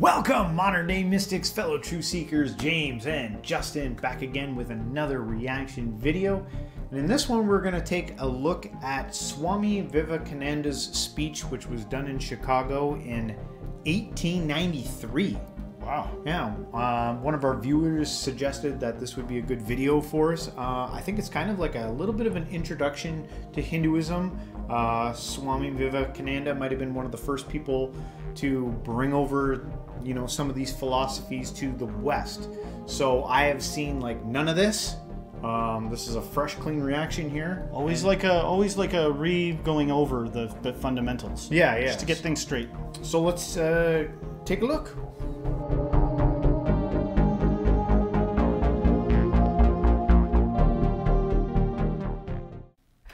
Welcome, modern day mystics, fellow truth seekers. James and Justin back again with another reaction video. And in this one, we're going to take a look at Swami Vivekananda's speech, which was done in Chicago in 1893. Wow. Yeah. One of our viewers suggested that this would be a good video for us. I think it's kind of like a little bit of an introduction to Hinduism. Swami Vivekananda might have been one of the first people to bring over, you know, some of these philosophies to the West. So I have seen like none of this. This is a fresh, clean reaction here. Always like a going over the fundamentals. Yeah, just to get things straight. So let's take a look.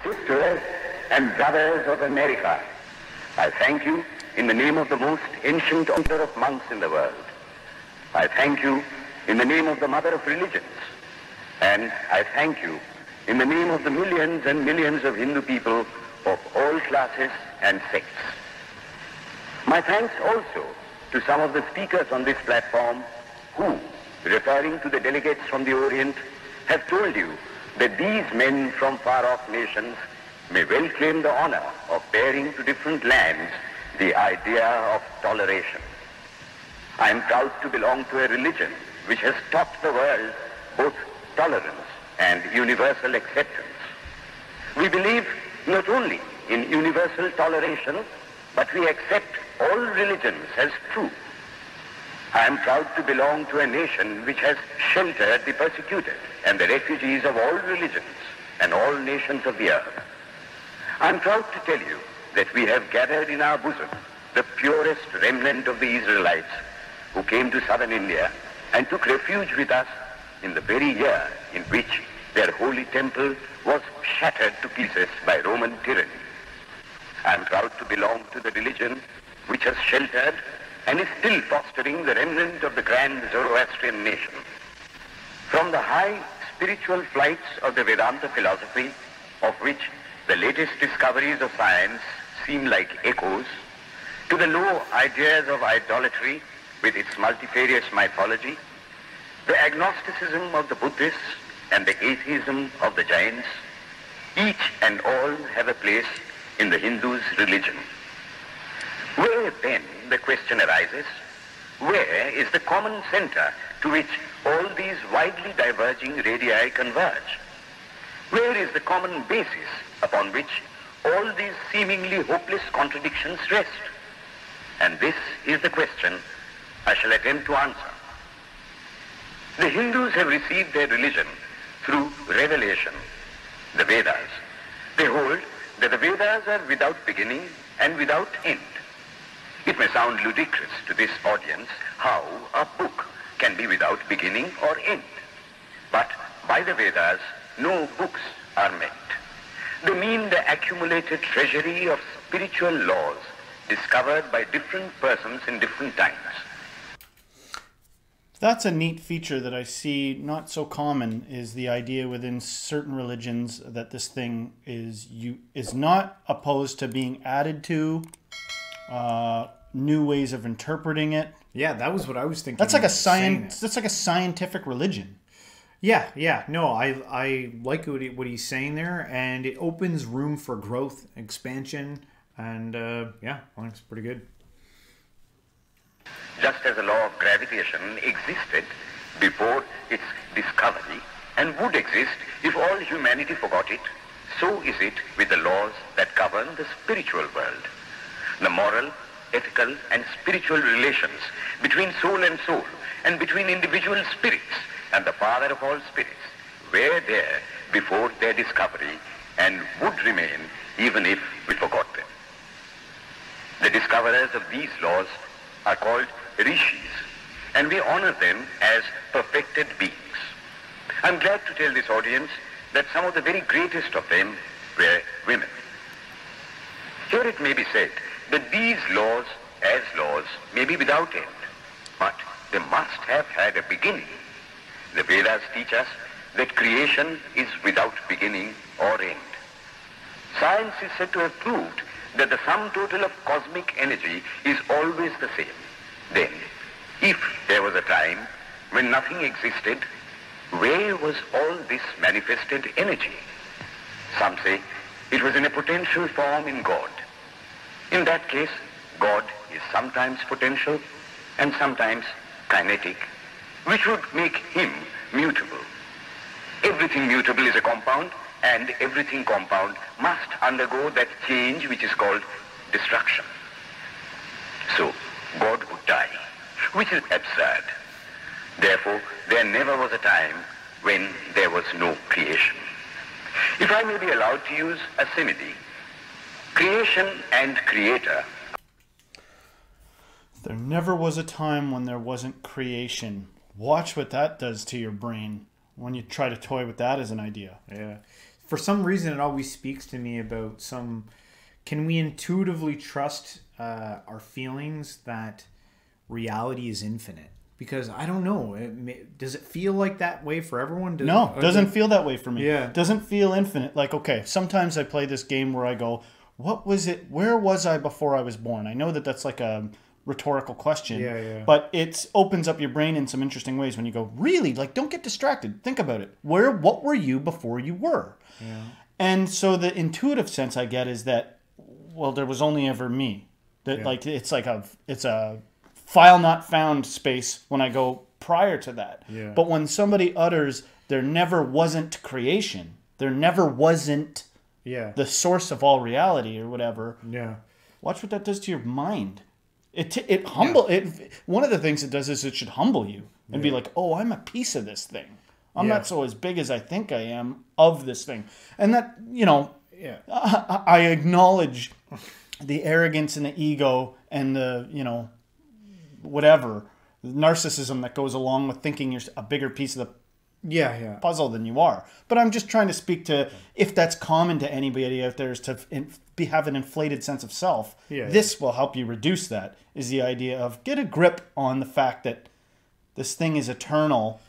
Sisters and brothers of America, I thank you in the name of the most ancient order of monks in the world. I thank you in the name of the mother of religions. And I thank you in the name of the millions and millions of Hindu people of all classes and sects. My thanks also to some of the speakers on this platform who, referring to the delegates from the Orient, have told you that these men from far-off nations may well claim the honor of bearing to different lands the idea of toleration. I am proud to belong to a religion which has taught the world both tolerance and universal acceptance. We believe not only in universal toleration, but we accept all religions as true. I am proud to belong to a nation which has sheltered the persecuted and the refugees of all religions and all nations of the earth. I am proud to tell you that we have gathered in our bosom the purest remnant of the Israelites who came to southern India and took refuge with us in the very year in which their holy temple was shattered to pieces by Roman tyranny. I am proud to belong to the religion which has sheltered and is still fostering the remnant of the grand Zoroastrian nation. From the high spiritual flights of the Vedanta philosophy, of which the latest discoveries of science seem like echoes, to the low ideas of idolatry with its multifarious mythology, the agnosticism of the Buddhists and the atheism of the Jains, each and all have a place in the Hindu's religion. Where then, the question arises, where is the common center to which all these widely diverging radii converge? Where is the common basis upon which all these seemingly hopeless contradictions rest? And this is the question I shall attempt to answer. The Hindus have received their religion through revelation, the Vedas. They hold that the Vedas are without beginning and without end. It may sound ludicrous to this audience how a book can be without beginning or end. But by the Vedas, no books are meant. They mean the accumulated treasury of spiritual laws discovered by different persons in different times. That's a neat feature that I see not so common, is the idea within certain religions that this thing is not opposed to being added to, new ways of interpreting it. Yeah, that was what I was thinking. That's like a science. That's like a scientific religion. Yeah. No, I like what he's saying there, and it opens room for growth, expansion, and yeah, I think it's pretty good. Just as the law of gravitation existed before its discovery and would exist if all humanity forgot it, so is it with the laws that govern the spiritual world. The moral, ethical, and spiritual relations between soul and between individual spirits and the Father of all spirits were there before their discovery and would remain even if we forgot them. The discoverers of these laws are called rishis, and we honor them as perfected beings. I'm glad to tell this audience that some of the very greatest of them were women. Here it may be said that these laws, as laws, may be without end, but they must have had a beginning. The Vedas teach us that creation is without beginning or end. Science is said to have proved that the sum total of cosmic energy is always the same. Then, was a time when nothing existed, where was all this manifested energy? Some say it was in a potential form in God. In that case, God is sometimes potential and sometimes kinetic, which would make him mutable. Everything mutable is a compound, and everything compound must undergo that change which is called destruction. So, God would die, which is absurd. Therefore, there never was a time when there was no creation. If I may be allowed to use a simile, creation and creator. There never was a time when there wasn't creation. Watch what that does to your brain when you try to toy with that as an idea. Yeah. For some reason, it always speaks to me about can we intuitively trust our feelings that reality is infinite? Because I don't know. Does it feel like that way for everyone? No, it doesn't feel that way for me. Yeah. It doesn't feel infinite. Like, okay, sometimes I play this game where I go, what was it? Where was I before I was born? I know that that's like a rhetorical question. Yeah. But it opens up your brain in some interesting ways when you go, really? Like, don't get distracted. Think about it. What were you before you were? Yeah. And so the intuitive sense I get is that, well, there was only ever me. That like it's a file not found space when I go prior to that. Yeah. But when somebody utters there never wasn't creation, there never wasn't the source of all reality or whatever. Yeah. Watch what that does to your mind. It one of the things it does is it should humble you and be like, oh, I'm a piece of this thing. I'm not so as big as I think I am of this thing. And that, I acknowledge the arrogance and the ego and the, whatever, narcissism that goes along with thinking you're a bigger piece of the puzzle than you are. But I'm just trying to speak to, if that's common to anybody out there, is to have an inflated sense of self. This will help you reduce that, is the idea of get a grip on the fact that this thing is eternal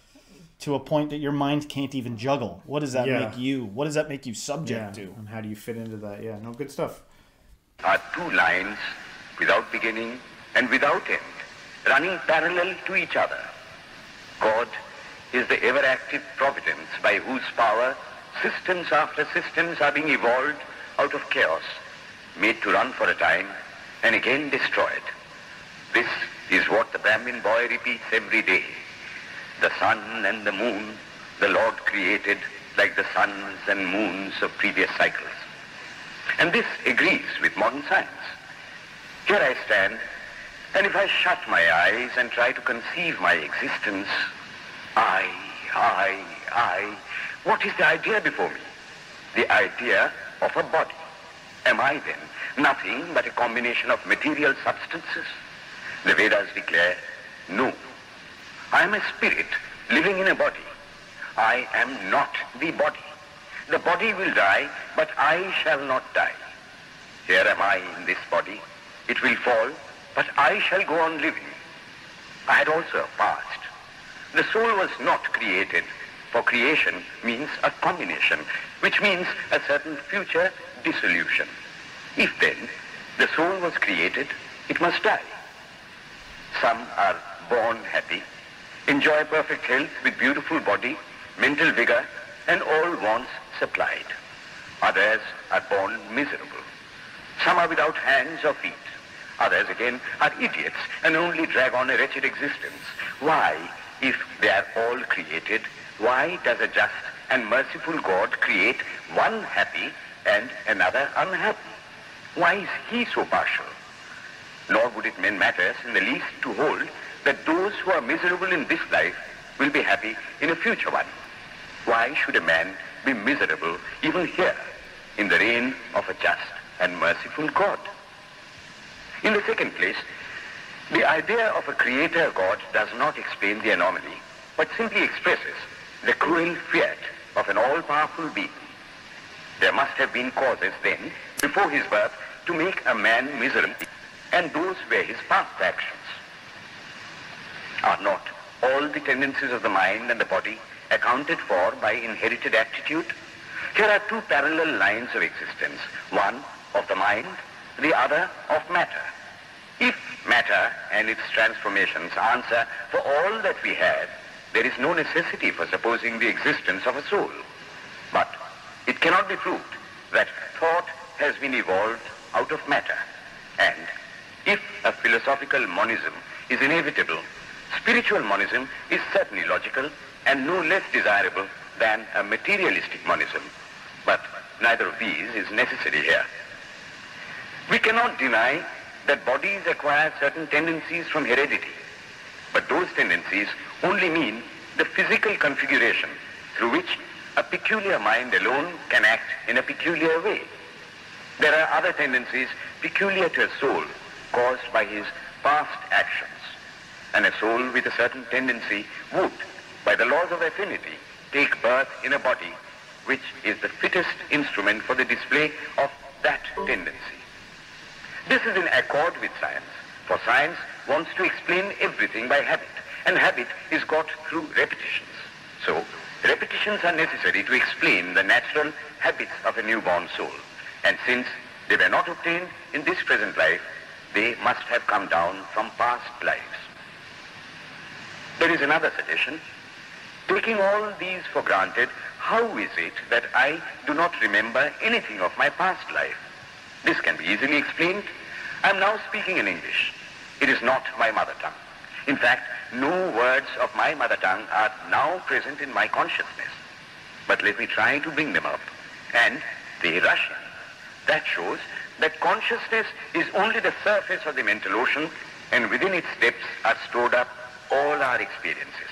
to a point that your mind can't even juggle. What does that make you? What does that make you subject to? And how do you fit into that? Yeah, no, good stuff. Are two lines without beginning and without end, running parallel to each other. God is the ever-active providence by whose power systems after systems are being evolved out of chaos, made to run for a time and again destroyed. This is what the Brahmin boy repeats every day. The sun and the moon the Lord created like the suns and moons of previous cycles. And this agrees with modern science. Here I stand, and if I shut my eyes and try to conceive my existence, I, what is the idea before me? The idea of a body. Am I then nothing but a combination of material substances? The Vedas declare, no. I am a spirit living in a body. I am not the body. The body will die, but I shall not die. Here am I in this body. It will fall, but I shall go on living. I had also a past. The soul was not created, for creation means a combination, which means a certain future dissolution. If then the soul was created, it must die. Some are born happy, enjoy perfect health with beautiful body, mental vigor, and all wants supplied. Others are born miserable. Some are without hands or feet. Others again are idiots and only drag on a wretched existence. Why, if they are all created, why does a just and merciful God create one happy and another unhappy? Why is he so partial? Nor would it matter in the least to hold that those who are miserable in this life will be happy in a future one. Why should a man be miserable even here in the reign of a just and merciful God? In the second place, the idea of a creator God does not explain the anomaly, but simply expresses the cruel fiat of an all-powerful being. There must have been causes then, before his birth, to make a man miserable, and those were his past actions. Are not all the tendencies of the mind and the body accounted for by inherited aptitude? Here are two parallel lines of existence, one of the mind, the other of matter. If matter and its transformations answer for all that we have, there is no necessity for supposing the existence of a soul. But it cannot be proved that thought has been evolved out of matter. And if a philosophical monism is inevitable, spiritual monism is certainly logical and no less desirable than a materialistic monism. But neither of these is necessary here. We cannot deny that bodies acquire certain tendencies from heredity, but those tendencies only mean the physical configuration through which a peculiar mind alone can act in a peculiar way. There are other tendencies peculiar to a soul caused by his past actions, and a soul with a certain tendency would, by the laws of affinity, take birth in a body which is the fittest instrument for the display of that tendency. This is in accord with science, for science wants to explain everything by habit, and habit is got through repetitions. So, repetitions are necessary to explain the natural habits of a newborn soul, and since they were not obtained in this present life, they must have come down from past lives. There is another suggestion. Taking all these for granted, how is it that I do not remember anything of my past life? This can be easily explained. I am now speaking in English. It is not my mother tongue. In fact, no words of my mother tongue are now present in my consciousness. But let me try to bring them up. And they rush in. That shows that consciousness is only the surface of the mental ocean, and within its depths are stored up all our experiences.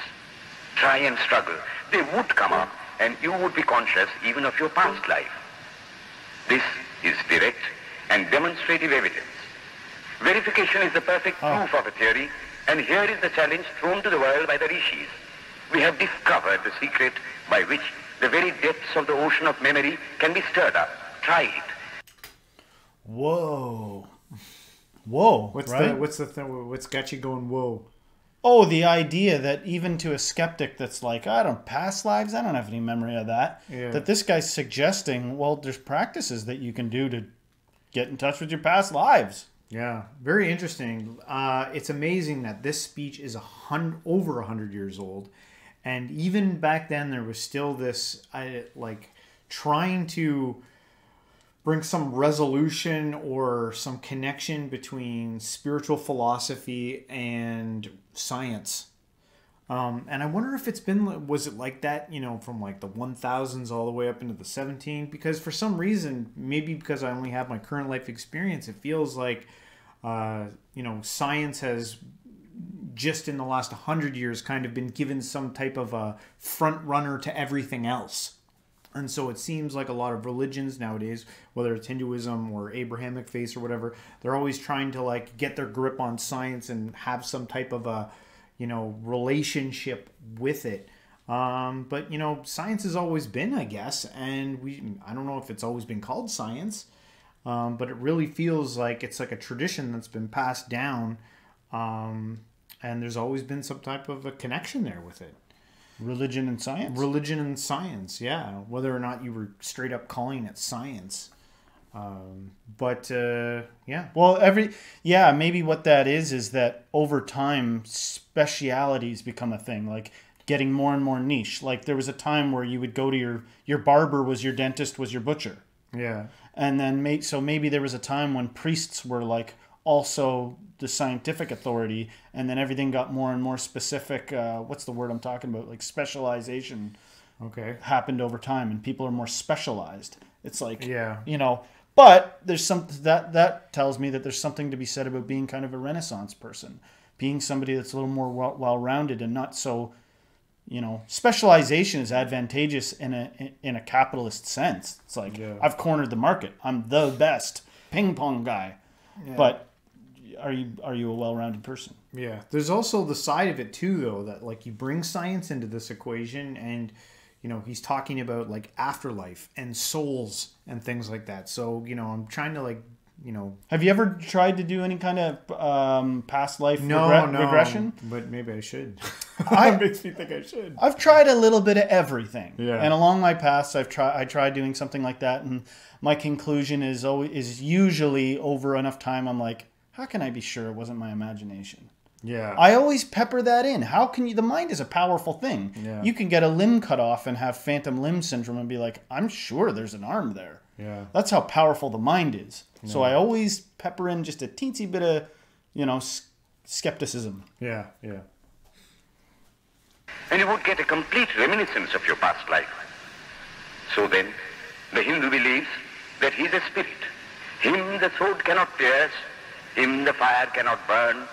Try and struggle. They would come up, and you would be conscious even of your past life. This is direct and demonstrative evidence. Verification is the perfect proof of a theory, and here is the challenge thrown to the world by the rishis. We have discovered the secret by which the very depths of the ocean of memory can be stirred up. Try it. Whoa. Whoa. What's got you going, whoa? Oh, the idea that even to a skeptic that's like, past lives, I don't have any memory of that. Yeah. That this guy's suggesting, well, there's practices that you can do to get in touch with your past lives. Yeah, very interesting. It's amazing that this speech is over 100 years old. And even back then, there was still this, trying to bring some resolution or some connection between spiritual philosophy and science. And I wonder if was it like that, from like the 1000s all the way up into the 17? Because for some reason, maybe because I only have my current life experience, it feels like, science has just in the last 100 years kind of been given some type of a front runner to everything else. And so it seems like a lot of religions nowadays, whether it's Hinduism or Abrahamic faith or whatever, they're always trying to get their grip on science and have some type of a, relationship with it. But science has always been, I guess, and I don't know if it's always been called science, but it really feels like it's like a tradition that's been passed down, and there's always been some type of a connection there with it. Religion and science? Religion and science, yeah. Whether or not you were straight up calling it science. Yeah. Well, maybe what that is that over time, specialities become a thing, like getting more and more niche. Like there was a time where you would go to your barber was your dentist, was your butcher. Yeah. And then maybe there was a time when priests were also the scientific authority, and then everything got more and more specific. What's the word I'm talking about? Like specialization. Okay. Happened over time, and people are more specialized. It's yeah. But there's something that tells me that there's something to be said about being kind of a Renaissance person, being somebody that's a little more well-rounded and not so, specialization is advantageous in a capitalist sense. It's like, I've cornered the market. I'm the best ping pong guy. Yeah. But are you a well-rounded person? Yeah. There's also the side of it too, though, that you bring science into this equation, and he's talking about afterlife and souls and things like that. So I'm trying to Have you ever tried to do any kind of past life regression? But maybe I should. It makes me think I should. I've tried a little bit of everything. Yeah. And along my paths, I tried doing something like that, and my conclusion is usually over enough time, I'm like, How can I be sure it wasn't my imagination? Yeah. I always pepper that in. How can you? The mind is a powerful thing. Yeah. You can get a limb cut off and have phantom limb syndrome and be like, I'm sure there's an arm there. Yeah. That's how powerful the mind is. Yeah. So I always pepper in just a teensy bit of, skepticism. Yeah, yeah. And you would get a complete reminiscence of your past life. So then, the Hindu believes that he is a spirit. Him the sword cannot pierce, him the fire cannot burn,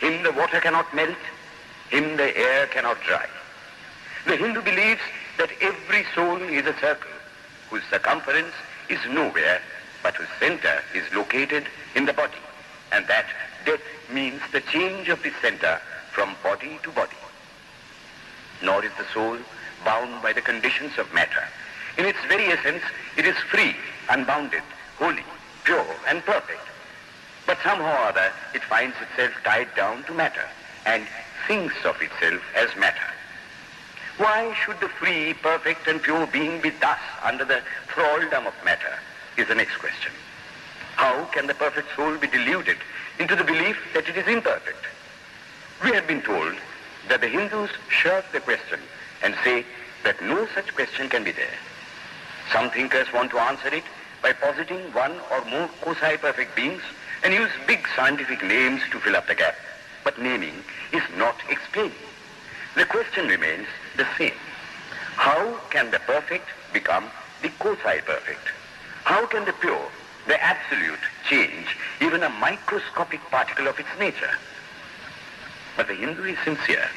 him the water cannot melt, him the air cannot dry. The Hindu believes that every soul is a circle, whose circumference is nowhere, but whose center is located in the body, and that death means the change of the center from body to body. Nor is the soul bound by the conditions of matter. In its very essence, it is free, unbounded, holy, pure, and perfect. But somehow or other, it finds itself tied down to matter and thinks of itself as matter. Why should the free, perfect, and pure being be thus under the thraldom of matter is the next question. How can the perfect soul be deluded into the belief that it is imperfect? We have been told that the Hindus shirk the question and say that no such question can be there. Some thinkers want to answer it by positing one or more quasi-perfect beings and use big scientific names to fill up the gap. But naming is not explaining. The question remains the same. How can the perfect become the quasi-perfect? How can the pure, the absolute, change even a microscopic particle of its nature? But the Hindu is sincere.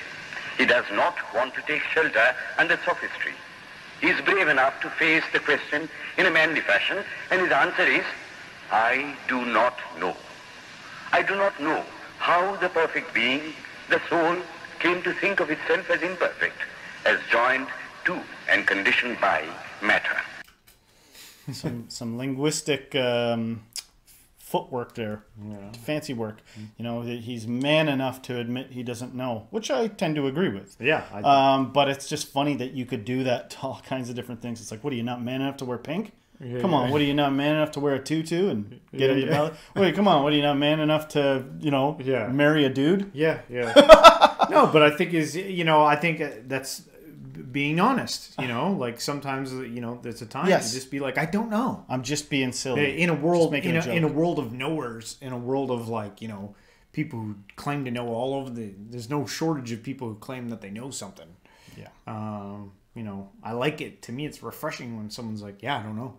He does not want to take shelter under sophistry. He is brave enough to face the question in a manly fashion, and his answer is, I do not know. I do not know how the perfect being, the soul, came to think of itself as imperfect, as joined to and conditioned by matter. Some linguistic footwork there, fancy work. He's man enough to admit he doesn't know, which I tend to agree with. Yeah. But it's just funny that you could do that to all kinds of different things. It's like, what, are you not man enough to wear pink? Yeah, come on, what, are you not man enough to wear a tutu and get into ballet? Wait, come on, what, are you not man enough to, marry a dude? Yeah, yeah. No, but I think I think that's being honest, like sometimes, there's a time to just be like, I don't know. I'm just being silly. In a world, in a world of knowers, in a world of people who claim to know all over there's no shortage of people who claim that they know something. Yeah. I like it. To me, it's refreshing when someone's like, yeah, I don't know.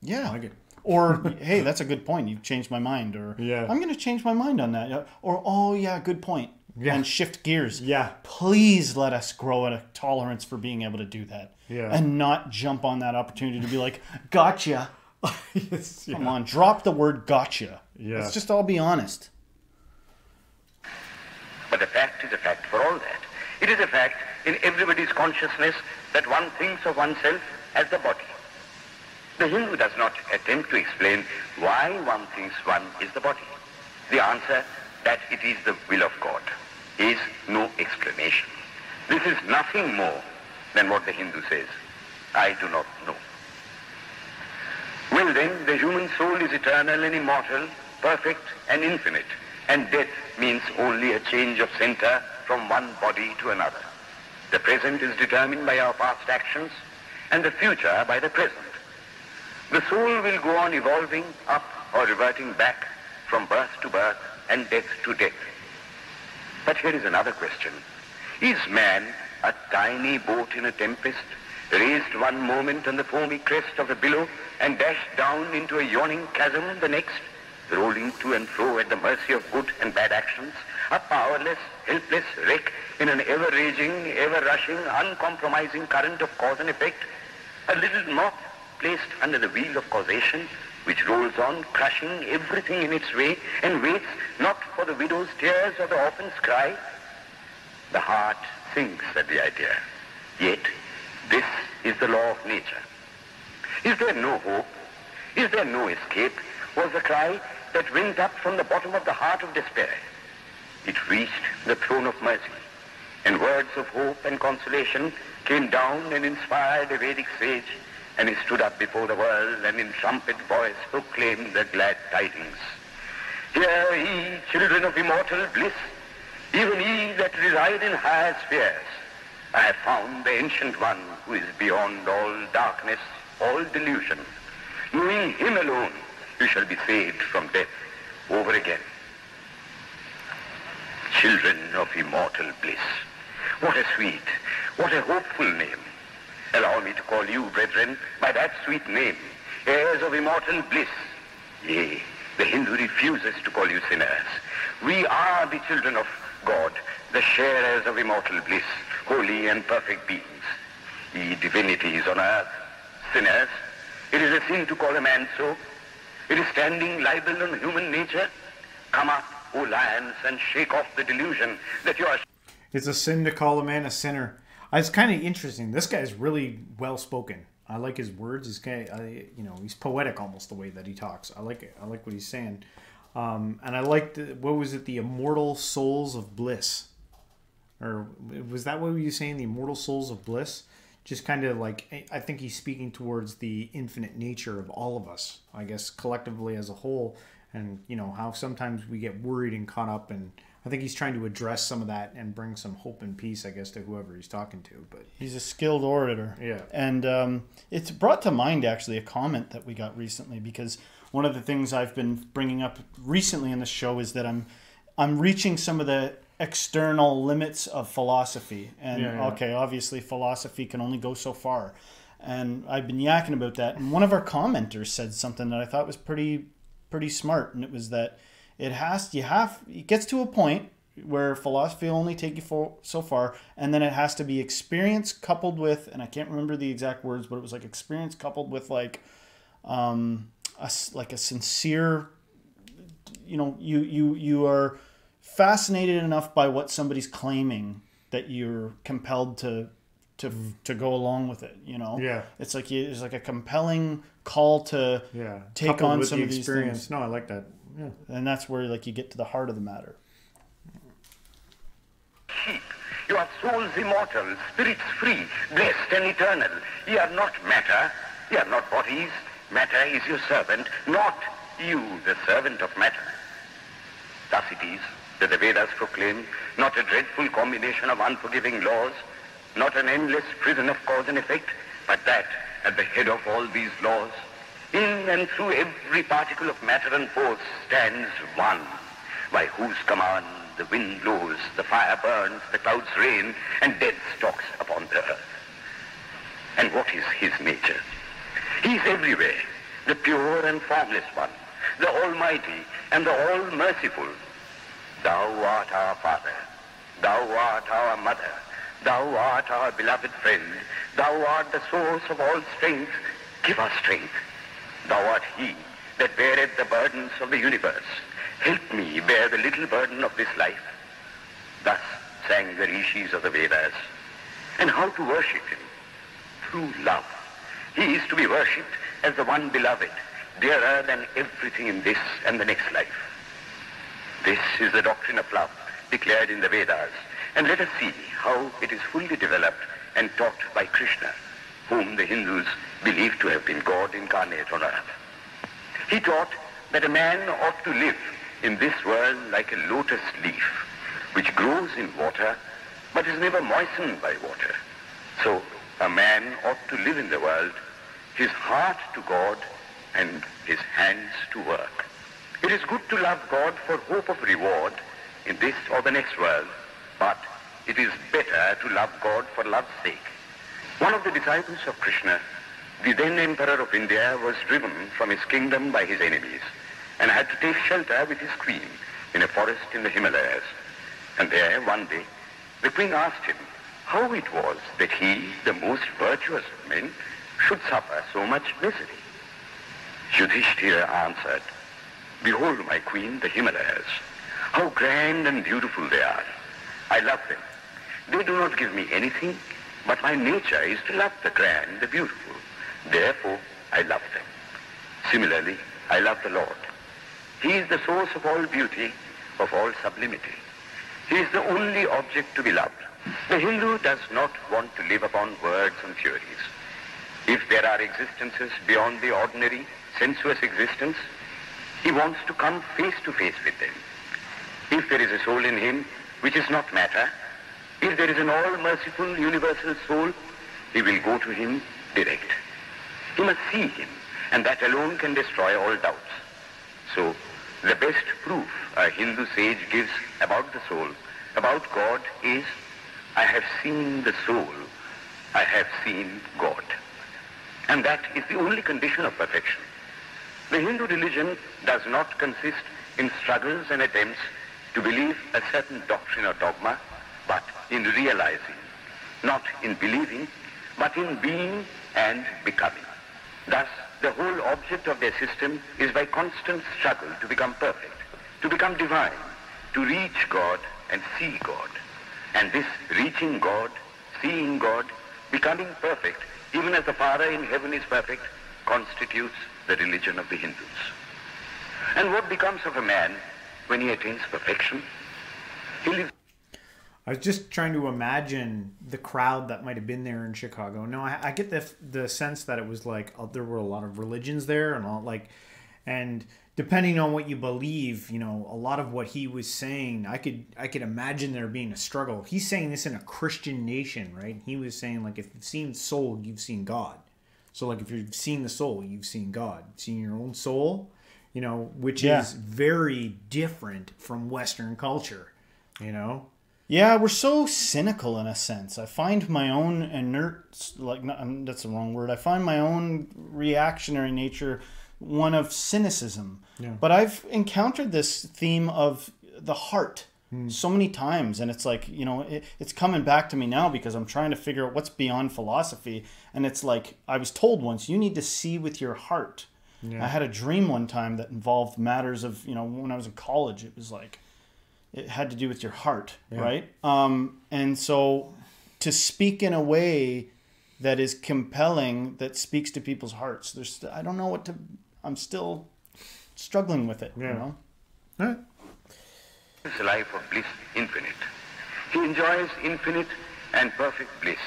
Yeah. I like it. Or, hey, that's a good point. You've changed my mind. Or, I'm going to change my mind on that. Or, oh, yeah, good point. Yeah. And shift gears. Yeah. Please let us grow a tolerance for being able to do that. Yeah. And not jump on that opportunity to be like, gotcha. Yes, yeah. Come on, drop the word gotcha. Yeah. Let's just all be honest. But the fact is a fact for all that. It is a fact in everybody's consciousness that one thinks of oneself as the body. The Hindu does not attempt to explain why one thinks one is the body. The answer, that it is the will of God, is no explanation. This is nothing more than what the Hindu says, I do not know. Well then, the human soul is eternal and immortal, perfect and infinite, and death means only a change of center from one body to another. The present is determined by our past actions, and the future by the present. The soul will go on evolving up or reverting back from birth to birth and death to death. But here is another question. Is man a tiny boat in a tempest, raised one moment on the foamy crest of a billow and dashed down into a yawning chasm the next, rolling to and fro at the mercy of good and bad actions, a powerless, helpless wreck in an ever-raging, ever-rushing, uncompromising current of cause and effect, a little moth placed under the wheel of causation, which rolls on, crushing everything in its way, and waits not for the widow's tears or the orphan's cry? The heart sinks at the idea. Yet, this is the law of nature. Is there no hope? Is there no escape? Was the cry that went up from the bottom of the heart of despair. It reached the throne of mercy, and words of hope and consolation came down and inspired a Vedic sage, and he stood up before the world and in trumpet voice proclaimed the glad tidings. Hear ye, children of immortal bliss, even ye that reside in higher spheres. I have found the Ancient One who is beyond all darkness, all delusion. Knowing him alone, you shall be saved from death over again. Children of immortal bliss. What a sweet, what a hopeful name. Allow me to call you, brethren, by that sweet name, heirs of immortal bliss. Yea, the Hindu refuses to call you sinners. We are the children of God, the sharers of immortal bliss, holy and perfect beings. Ye divinities on earth, sinners, it is a sin to call a man so. It is standing libel on human nature. Come up, O lions, and shake off the delusion that you are... It's a sin to call a man a sinner. It's kind of interesting. This guy's really well spoken. I like his words. He's poetic almost the way that he talks. I like it. I like what he's saying. And I like what was it? The immortal souls of bliss, or was that what you were saying? The immortal souls of bliss. Just kind of like, I think he's speaking towards the infinite nature of all of us, I guess, collectively as a whole, and how sometimes we get worried and caught up, and I think he's trying to address some of that and bring some hope and peace, I guess, to whoever he's talking to. But he's a skilled orator. Yeah. And it's brought to mind, actually, a comment that we got recently, because one of the things I've been bringing up recently in the show is that I'm reaching some of the external limits of philosophy. And, okay, obviously philosophy can only go so far. And I've been yakking about that. And one of our commenters said something that I thought was pretty smart, and it was that it gets to a point where philosophy will only take you so far, and then it has to be experience coupled with, and I can't remember the exact words, but it was like experience coupled with like a sincere, you are fascinated enough by what somebody's claiming that you're compelled to go along with it. It's like there's like a compelling call to take coupled on with some the of these experience. things. No, I like that. Yeah. And that's where you get to the heart of the matter. You are souls immortal, spirits free, blessed and eternal. Ye are not matter, ye are not bodies. Matter is your servant, not you the servant of matter. Thus it is that the Vedas proclaim not a dreadful combination of unforgiving laws, not an endless prison of cause and effect, but that at the head of all these laws, in and through every particle of matter and force, stands one, by whose command the wind blows, the fire burns, the clouds rain, and death stalks upon the earth. And what is his nature? He is everywhere, the pure and formless one, the almighty and the all-merciful. Thou art our Father, thou art our Mother, thou art our beloved friend, thou art the source of all strength. Give us strength. Thou art he that beareth the burdens of the universe. Help me bear the little burden of this life. Thus sang the rishis of the Vedas. And how to worship him? Through love. He is to be worshipped as the one beloved, dearer than everything in this and the next life. This is the doctrine of love declared in the Vedas, and let us see how it is fully developed and taught by Krishna, whom the Hindus believe to have been God incarnate on earth. He taught that a man ought to live in this world like a lotus leaf, which grows in water but is never moistened by water. So a man ought to live in the world, his heart to God and his hands to work. It is good to love God for hope of reward in this or the next world, but it is better to love God for love's sake. One of the disciples of Krishna, the then Emperor of India, was driven from his kingdom by his enemies and had to take shelter with his queen in a forest in the Himalayas. And there, one day, the queen asked him how it was that he, the most virtuous of men, should suffer so much misery. Yudhishthira answered, "Behold, my queen, the Himalayas. How grand and beautiful they are. I love them. They do not give me anything, but my nature is to love the grand, the beautiful. Therefore, I love them. Similarly, I love the Lord. He is the source of all beauty, of all sublimity. He is the only object to be loved. The Hindu does not want to live upon words and theories. If there are existences beyond the ordinary, sensuous existence, He wants to come face to face with them. If there is a soul in him which is not matter, if there is an all-merciful universal soul, he will go to him direct. He must see him, and that alone can destroy all doubts. So, the best proof a Hindu sage gives about the soul, about God, is, I have seen the soul, I have seen God. And that is the only condition of perfection. The Hindu religion does not consist in struggles and attempts to believe a certain doctrine or dogma, but in realizing, not in believing, but in being and becoming. Thus, the whole object of their system is by constant struggle to become perfect, to become divine, to reach God and see God. And this reaching God, seeing God, becoming perfect, even as the Father in heaven is perfect, constitutes the religion of the Hindus. And what becomes of a man when he attains perfection? He lives. I was just trying to imagine the crowd that might have been there in Chicago. No, I get the sense that it was like there were a lot of religions there, and all, like, and depending on what you believe, you know, a lot of what he was saying, I could imagine there being a struggle. He's saying this in a Christian nation, right? He was saying, like, if you've seen soul, you've seen God. So, like, if you've seen the soul, you've seen God. Seen your own soul, you know, which is very different from Western culture, you know? Yeah, we're so cynical in a sense. I find my own inert, that's the wrong word. I find my own reactionary nature one of cynicism. Yeah. But I've encountered this theme of the heart so many times, and it's like, you know, it's coming back to me now because I'm trying to figure out what's beyond philosophy. And it's like, I was told once, you need to see with your heart. Yeah. I had a dream one time that involved matters of, you know, when I was in college, it was like, it had to do with your heart, right? And so to speak in a way that is compelling, that speaks to people's hearts, I don't know what to, I'm still struggling with it, you know? All right. It's a life of bliss infinite. He enjoys infinite and perfect bliss,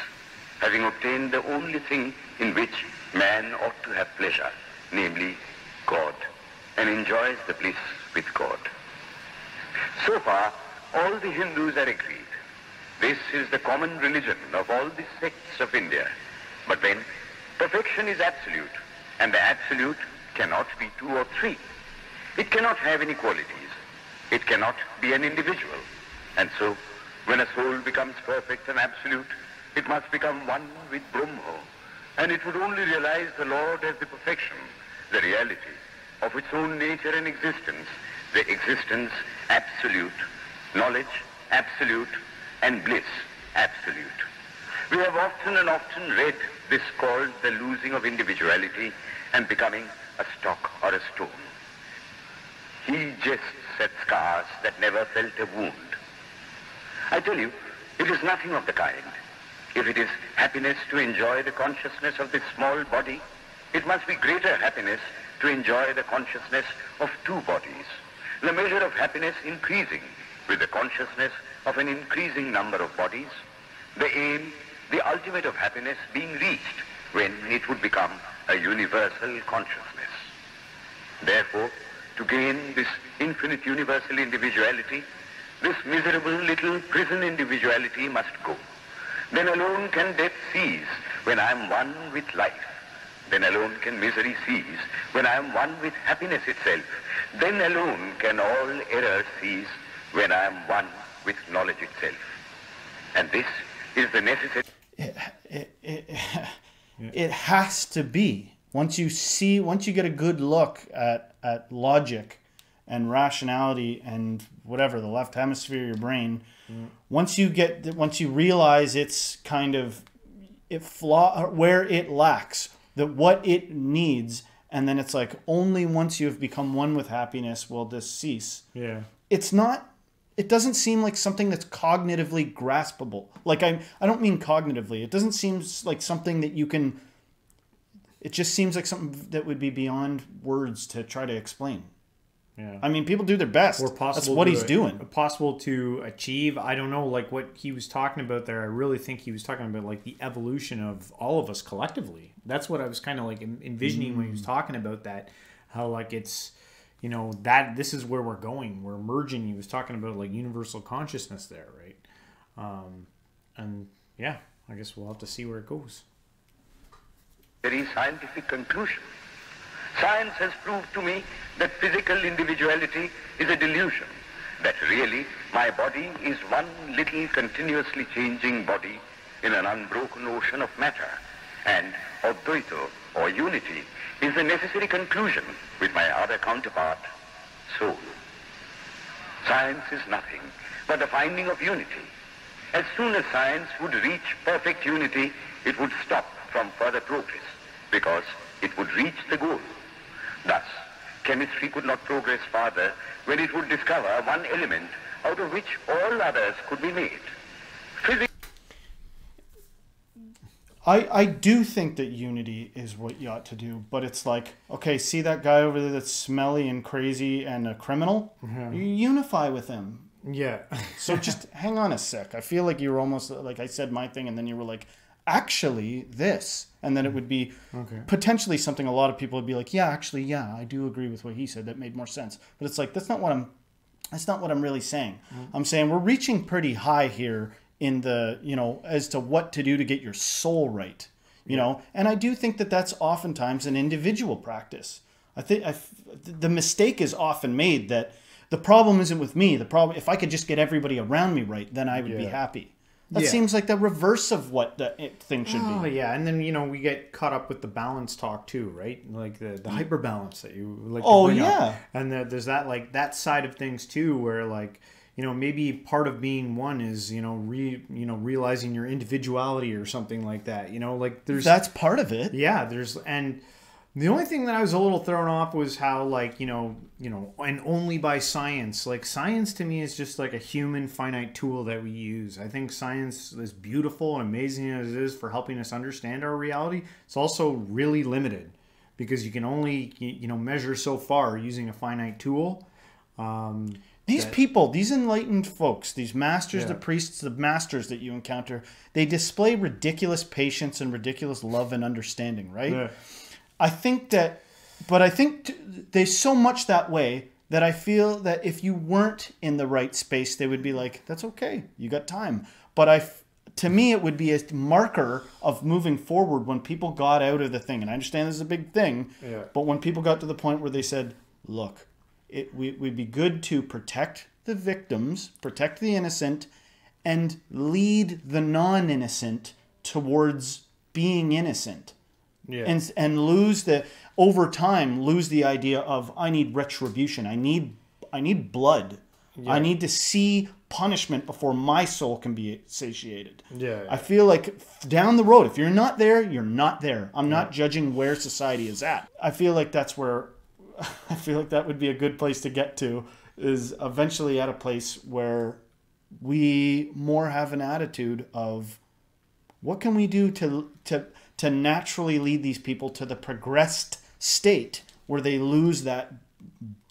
having obtained the only thing in which man ought to have pleasure, namely God, and enjoys the bliss with God. So far, all the Hindus are agreed. This is the common religion of all the sects of India. But then, perfection is absolute, and the absolute cannot be two or three. It cannot have any qualities. It cannot be an individual. And so, when a soul becomes perfect and absolute, it must become one with Brahma, and it would only realize the Lord as the perfection, the reality of its own nature and existence, the existence absolute, knowledge absolute, and bliss absolute. We have often and often read this called the losing of individuality and becoming a stock or a stone. He jests at scars that never felt a wound. I tell you, it is nothing of the kind. If it is happiness to enjoy the consciousness of this small body, it must be greater happiness to enjoy the consciousness of two bodies. The measure of happiness increasing with the consciousness of an increasing number of bodies, the aim, the ultimate of happiness being reached when it would become a universal consciousness. Therefore, to gain this infinite universal individuality, this miserable little prison individuality must go. Then alone can death cease when I am one with life. Then alone can misery cease when I am one with happiness itself. Then alone can all error cease when I am one with knowledge itself. And this is the necessary... It has to be. Once you get a good look at logic and rationality and whatever, the left hemisphere of your brain, once you realize it's kind of where it lacks, that what it needs, and then it's like only once you have become one with happiness will this cease. Yeah. It doesn't seem like something that's cognitively graspable. Like I don't mean cognitively. It doesn't seem like something that you can, it just seems like something that would be beyond words to try to explain. Yeah. I mean, people do their best. That's what he's doing. Possible to achieve. I don't know, like what he was talking about there. I really think he was talking about like the evolution of all of us collectively. That's what I was kind of like envisioning when he was talking about that. How like it's, you know, that this is where we're going. We're merging. He was talking about like universal consciousness there, right? And yeah, I guess we'll have to see where it goes. Very scientific conclusion. Science has proved to me that physical individuality is a delusion, that really my body is one little continuously changing body in an unbroken ocean of matter, and Advaita, or unity, is the necessary conclusion with my other counterpart, soul. Science is nothing but the finding of unity. As soon as science would reach perfect unity, it would stop from further progress, because it would reach the goal. Thus, chemistry could not progress farther when it would discover one element out of which all others could be made. Physics. I do think that unity is what you ought to do, but it's like, okay, see that guy over there that's smelly and crazy and a criminal? Mm-hmm. You unify with him. Yeah. So just hang on a sec. I feel like you were almost like I said my thing, and then you were like, actually this, and then it would be potentially something a lot of people would be like, yeah, actually, yeah, I do agree with what he said. That made more sense. But it's like that's not what I'm really saying. I'm saying we're reaching pretty high here in the, you know, as to what to do to get your soul right, you know, and I do think that that's oftentimes an individual practice. I think the mistake is often made that the problem isn't with me. The problem, if I could just get everybody around me right, then I would be happy. That seems like the reverse of what the thing should be. Oh, yeah. And then, you know, we get caught up with the balance talk too, right? Like the hyperbalance that you like to bring up. And there's that, like, that side of things too, where, like, you know, maybe part of being one is, you know, realizing your individuality or something like that. You know, like that's part of it. Yeah, and the only thing that I was a little thrown off was how, like, you know, and only by science. Like, science to me is just like a human finite tool that we use. I think science is beautiful and amazing as it is for helping us understand our reality. It's also really limited because you can only, you know, measure so far using a finite tool. These people, these enlightened folks, these masters, the priests, the masters that you encounter, they display ridiculous patience and ridiculous love and understanding, right? Yeah. I think that, but I think they're so much that way that I feel that if you weren't in the right space, they would be like, that's okay, you got time. But to me, it would be a marker of moving forward when people got out of the thing. And I understand this is a big thing, but when people got to the point where they said, look, it would be good to protect the victims, protect the innocent, and lead the non-innocent towards being innocent. Yeah. And lose over time lose the idea of I need retribution. I need blood. Yeah. I need to see punishment before my soul can be satiated. Yeah. I feel like down the road, if you're not there, you're not there. I'm not judging where society is at. I feel like that's where I feel like that would be a good place to get to, is eventually at a place where we more have an attitude of what can we do to naturally lead these people to the progressed state where they lose that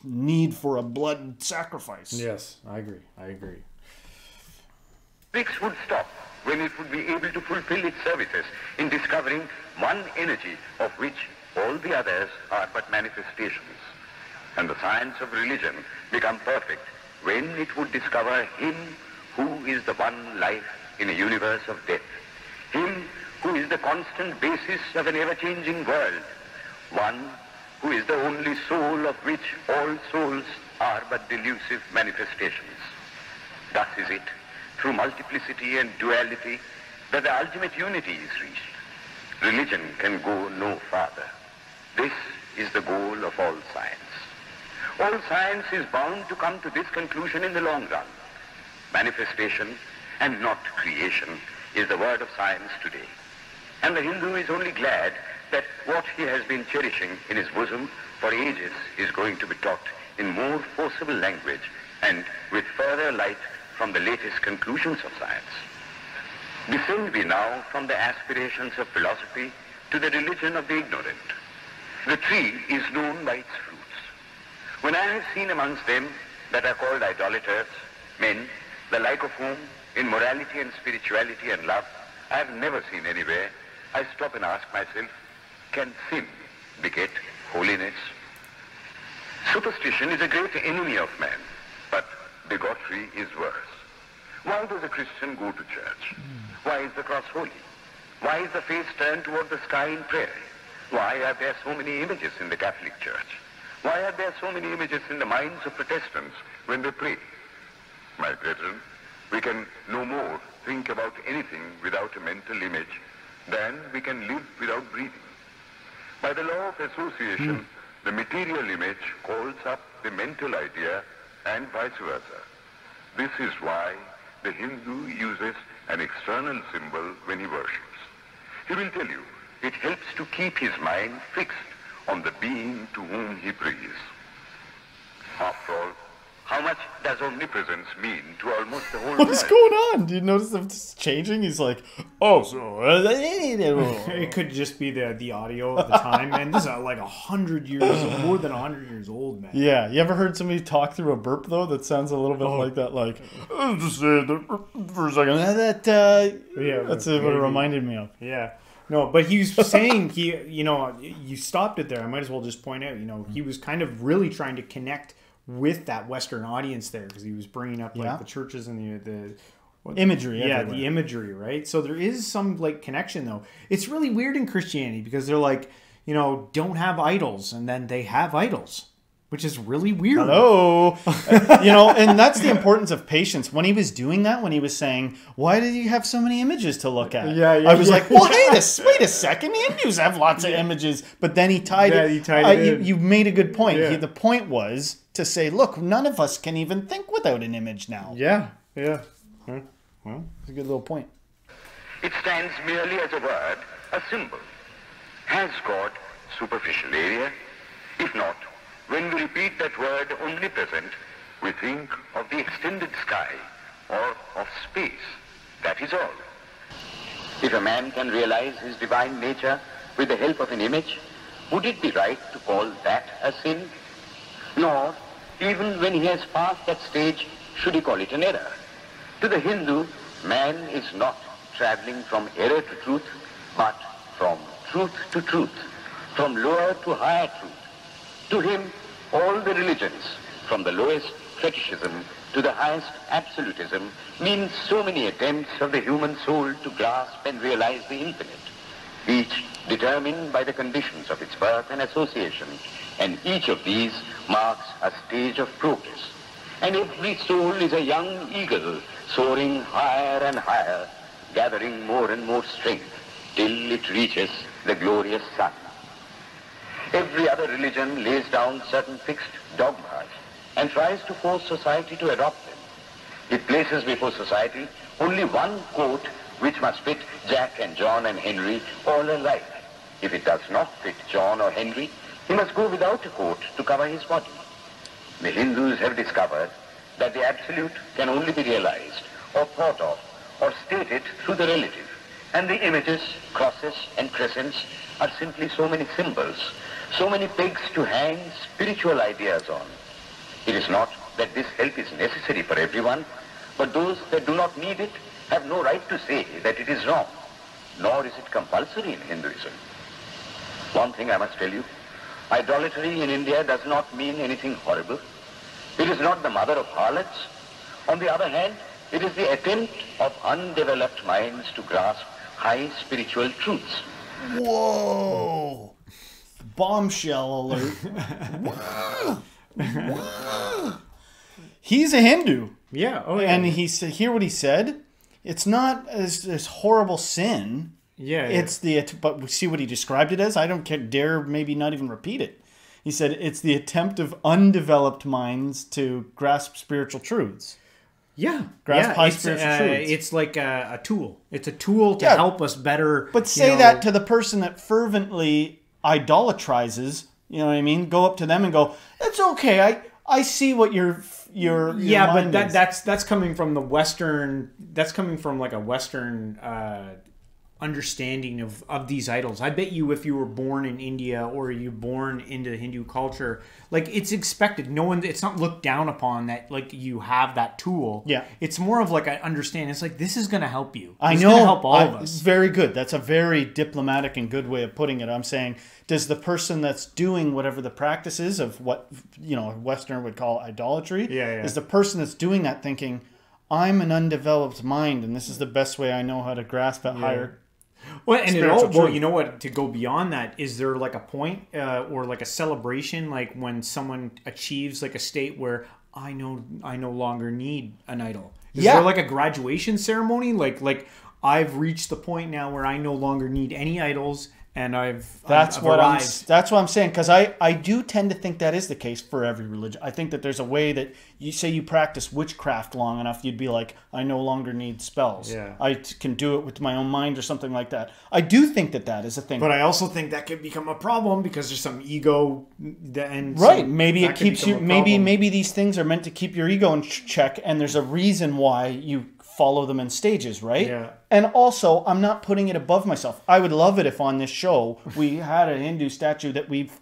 need for a blood sacrifice. Yes, I agree. Physics would stop when it would be able to fulfill its services in discovering one energy of which all the others are but manifestations. And the science of religion become perfect when it would discover Him who is the one life in a universe of death. Him who is the constant basis of an ever-changing world. One who is the only soul of which all souls are but delusive manifestations. Thus is it, through multiplicity and duality, that the ultimate unity is reached. Religion can go no farther. This is the goal of all science. All science is bound to come to this conclusion in the long run. Manifestation and not creation is the word of science today. And the Hindu is only glad that what he has been cherishing in his bosom for ages is going to be taught in more forcible language and with further light from the latest conclusions of science. Descend we now from the aspirations of philosophy to the religion of the ignorant. The tree is known by its fruits. When I have seen amongst them that are called idolaters, men, the like of whom, in morality and spirituality and love, I have never seen anywhere, I stop and ask myself, can sin beget holiness? Superstition is a great enemy of man, but bigotry is worse. Why does a Christian go to church? Why is the cross holy? Why is the face turned toward the sky in prayer? Why are there so many images in the Catholic Church? Why are there so many images in the minds of Protestants when they pray? My brethren, we can no more think about anything without a mental image than we can live without breathing. By the law of association, the material image calls up the mental idea and vice versa. This is why the Hindu uses an external symbol when he worships. He will tell you it helps to keep his mind fixed on the being to whom he prays. After all, how much does omnipresence mean to almost the whole world? What's going on? Do you notice him just changing? He's like, oh, so... It could just be the audio of the time, man. This is like 100 years, more than 100 years old, man. Yeah, you ever heard somebody talk through a burp, though, that sounds a little bit like that? Like, just for a second. That's what it reminded me of. Yeah. No, but he was saying, you stopped it there. I might as well just point out, he was kind of really trying to connect with that Western audience there, because he was bringing up like the churches and the imagery. Yeah, everywhere. the imagery, right? So there is some like connection, though. It's really weird in Christianity because they're like, don't have idols, and then they have idols, which is really weird. Hello. And that's the importance of patience. When he was doing that, when he was saying, why did you have so many images to look at? I was like, well, wait a second. Hindus have lots of images. But then he tied it. He tied it in. You made a good point. Yeah. The point was to say, look, none of us can even think without an image now. Yeah. Well, it's a good little point. It stands merely as a word, a symbol. Has God superficial area? If not, when we repeat that word omnipresent, we think of the extended sky or of space. That is all. If a man can realize his divine nature with the help of an image, would it be right to call that a sin? Nor, even when he has passed that stage, should he call it an error. To the Hindu, man is not traveling from error to truth, but from truth to truth, from lower to higher truth. To him, all the religions, from the lowest fetishism to the highest absolutism, mean so many attempts of the human soul to grasp and realize the infinite, each determined by the conditions of its birth and association, and each of these marks a stage of progress. And every soul is a young eagle soaring higher and higher, gathering more and more strength, till it reaches the glorious sun. Every other religion lays down certain fixed dogmas and tries to force society to adopt them. It places before society only one coat which must fit Jack and John and Henry all alike. If it does not fit John or Henry, he must go without a coat to cover his body. The Hindus have discovered that the absolute can only be realized or thought of or stated through the relative, and the images, crosses and crescents are simply so many symbols, so many pegs to hang spiritual ideas on. It is not that this help is necessary for everyone, but those that do not need it have no right to say that it is wrong, nor is it compulsory in Hinduism. One thing I must tell you, idolatry in India does not mean anything horrible. It is not the mother of harlots. On the other hand, it is the attempt of undeveloped minds to grasp high spiritual truths. Whoa! Bombshell alert. He's a Hindu. Yeah. Oh, yeah. And he said, hear what he said? It's not this horrible sin. Yeah. It's but we see what he described it as. I don't dare maybe not even repeat it. He said it's the attempt of undeveloped minds to grasp spiritual truths. Yeah. Grasp high spiritual truths. It's like a tool. It's a tool to help us better. But say that to the person that fervently idolatrizes, you know what I mean? Go up to them and go, it's okay. I see what your mind but is. that's coming from the Western. That's coming from like a Western understanding of these idols. I bet you if you were born in India or you born into Hindu culture, like it's expected. No one, it's not looked down upon that like you have that tool. Yeah. It's more of like I understand. It's like this is going to help you. I It's know. going to help all of us. Very good. That's a very diplomatic and good way of putting it. I'm saying, does the person that's doing whatever the practice is of what, you know, a Westerner would call idolatry, is the person that's doing that thinking, I'm an undeveloped mind and this is the best way I know how to grasp a higher. Well, and spiritual truth. you know what? To go beyond that, is there like a point or like a celebration, like when someone achieves like a state where I no longer need an idol? Is there like a graduation ceremony? Like I've reached the point now where I no longer need any idols, and That's I've what arrived. that's what I'm saying, because I do tend to think that is the case for every religion. I think that there's a way that you say you practice witchcraft long enough, you'd be like, I no longer need spells. Yeah. I can do it with my own mind or something like that. I do think that that is a thing. But I also think that could become a problem because there's some ego and Right. Maybe it keeps you. Maybe these things are meant to keep your ego in check, and there's a reason why you follow them in stages, right? Yeah. And also, I'm not putting it above myself. I would love it if on this show we had a Hindu statue that we've,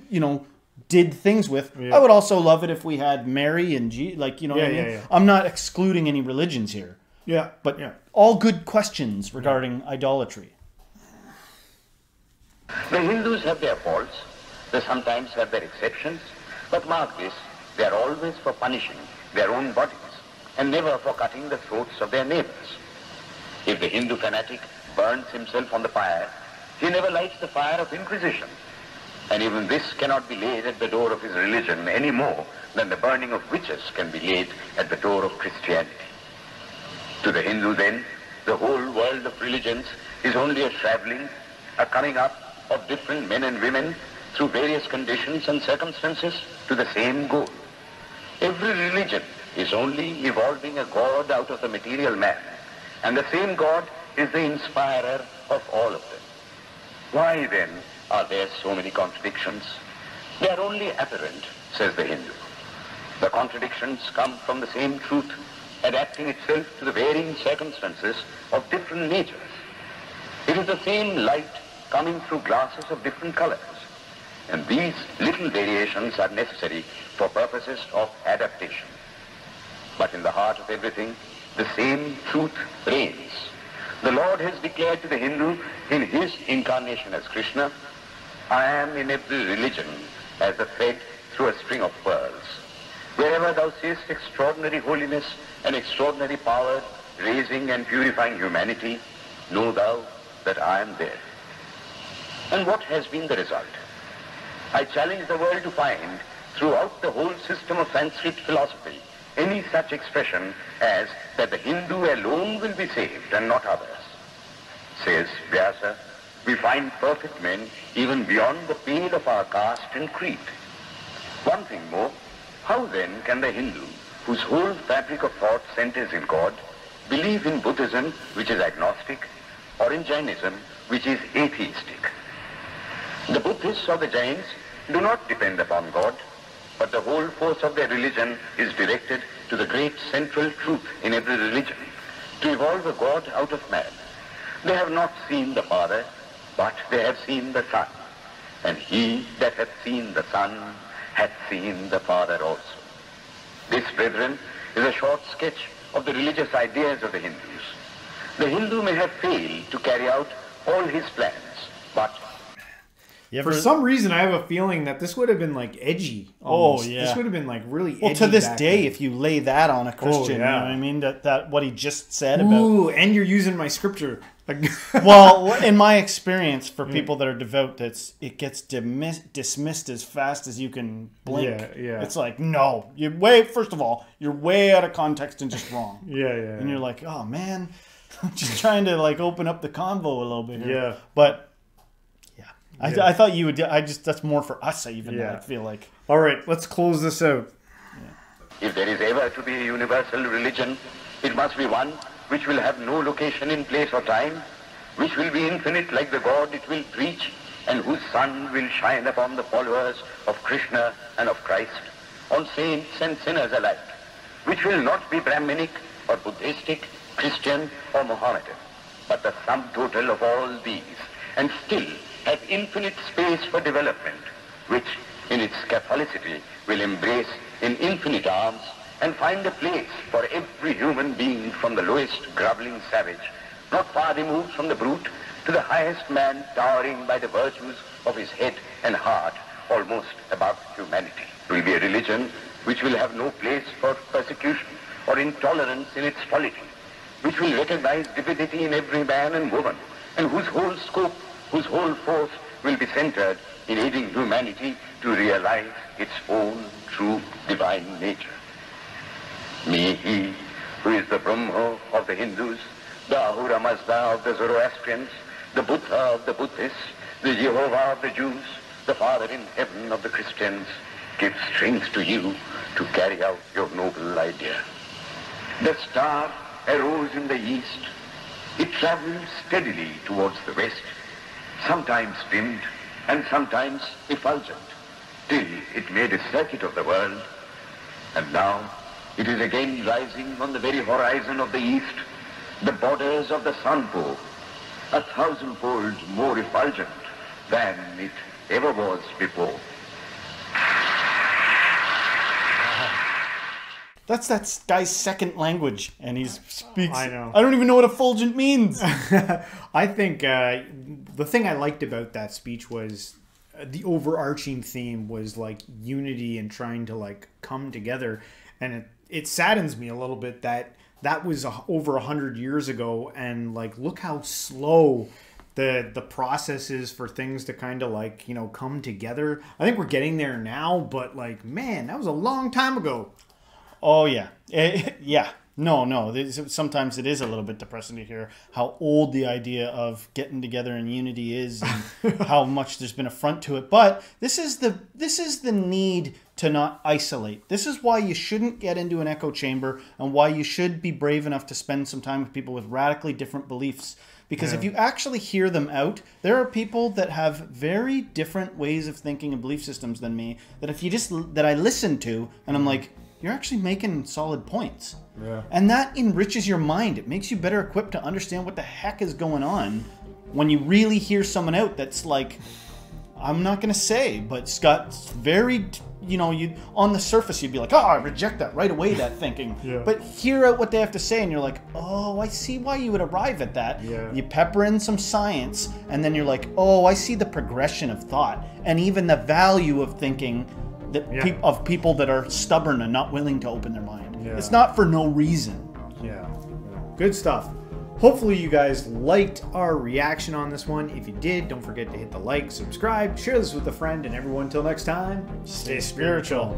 you know, did things with. Yeah. I would also love it if we had Mary and like, you know what I mean? Yeah. I'm not excluding any religions here. Yeah. But all good questions regarding idolatry. The Hindus have their faults, they sometimes have their exceptions, but mark this, they are always for punishing their own bodies and never for cutting the throats of their neighbors. If the Hindu fanatic burns himself on the fire, he never lights the fire of Inquisition. And even this cannot be laid at the door of his religion any more than the burning of witches can be laid at the door of Christianity. To the Hindu then, the whole world of religions is only a traveling, a coming up of different men and women through various conditions and circumstances to the same goal. Every religion is only evolving a God out of the material man, and the same God is the inspirer of all of them. Why then are there so many contradictions? They are only apparent, says the Hindu. The contradictions come from the same truth, adapting itself to the varying circumstances of different natures. It is the same light coming through glasses of different colors, and these little variations are necessary for purposes of adaptation. But in the heart of everything, the same truth reigns. The Lord has declared to the Hindu in his incarnation as Krishna, I am in every religion as a thread through a string of pearls. Wherever thou seest extraordinary holiness and extraordinary power raising and purifying humanity, know thou that I am there. And what has been the result? I challenge the world to find throughout the whole system of Sanskrit philosophy any such expression as that the Hindu alone will be saved and not others. Says Vyasa, we find perfect men even beyond the pale of our caste and creed. One thing more, how then can the Hindu, whose whole fabric of thought centers in God, believe in Buddhism, which is agnostic, or in Jainism, which is atheistic? The Buddhists or the Jains do not depend upon God, but the whole force of their religion is directed to the great central truth in every religion, to evolve a God out of man. They have not seen the Father, but they have seen the Son. And he that hath seen the Son hath seen the Father also. This, brethren, is a short sketch of the religious ideas of the Hindus. The Hindu may have failed to carry out all his plans, but for some reason, I have a feeling that this would have been like edgy. Almost. Oh yeah, this would have been like really. Well, edgy to this back day, then. if you lay that on a Christian, yeah. you know what I mean, that what he just said about. Ooh, and you're using my scripture. Like, Well, in my experience, for people that are devout, it gets dismissed as fast as you can blink. Yeah. It's like, no, first of all, you're way out of context and just wrong. Yeah. And you're like, oh man, I'm just trying to like open up the convo a little bit here. Yeah. But I thought you would. That's more for us. I feel like. All right, let's close this out. if there is ever to be a universal religion, it must be one which will have no location in place or time, which will be infinite like the God it will preach, and whose sun will shine upon the followers of Krishna and of Christ, on saints and sinners alike, which will not be Brahminic or Buddhistic, Christian or Mohammedan, but the sum total of all these, and still has infinite space for development, which in its Catholicity will embrace in infinite arms and find a place for every human being, from the lowest groveling savage, not far removed from the brute, to the highest man towering by the virtues of his head and heart almost above humanity. It will be a religion which will have no place for persecution or intolerance in its polity, which will recognize divinity in every man and woman, and whose whole scope, whose whole force will be centered in aiding humanity to realize its own true divine nature. May he, who is the Brahma of the Hindus, the Ahura Mazda of the Zoroastrians, the Buddha of the Buddhists, the Jehovah of the Jews, the Father in heaven of the Christians, give strength to you to carry out your noble idea. The star arose in the east. It traveled steadily towards the west, sometimes dimmed and sometimes effulgent, till it made a circuit of the world. And now it is again rising on the very horizon of the east, the borders of the sun pole, 1,000-fold more effulgent than it ever was before. That's that guy's second language, and he speaks. I know. I don't even know what effulgent means. I think the thing I liked about that speech was the overarching theme was like unity and trying to like come together. And it saddens me a little bit that that was over 100 years ago, and like look how slow the process is for things to kind of like, you know, come together. I think we're getting there now, but like, man, that was a long time ago. Oh, yeah. Yeah. No. Sometimes it is a little bit depressing to hear how old the idea of getting together in unity is, and how much there's been a front to it. But this is the need to not isolate. This is why you shouldn't get into an echo chamber, and why you should be brave enough to spend some time with people with radically different beliefs. Because if you actually hear them out, there are people that have very different ways of thinking and belief systems than me, that I listen to, and I'm like, you're actually making solid points. Yeah. And that enriches your mind. It makes you better equipped to understand what the heck is going on when you really hear someone out that's like, I'm not going to say, but it's got very, you know, you on the surface you'd be like, oh, I reject that right away, that thinking. Yeah. But hear out what they have to say and you're like, oh, I see why you would arrive at that. Yeah. You pepper in some science and then you're like, oh, I see the progression of thought and even the value of thinking that of people that are stubborn and not willing to open their mind. Yeah. It's not for no reason. Yeah. Good stuff. Hopefully you guys liked our reaction on this one. If you did, don't forget to hit the like, subscribe, share this with a friend, and everyone, until next time, stay spiritual.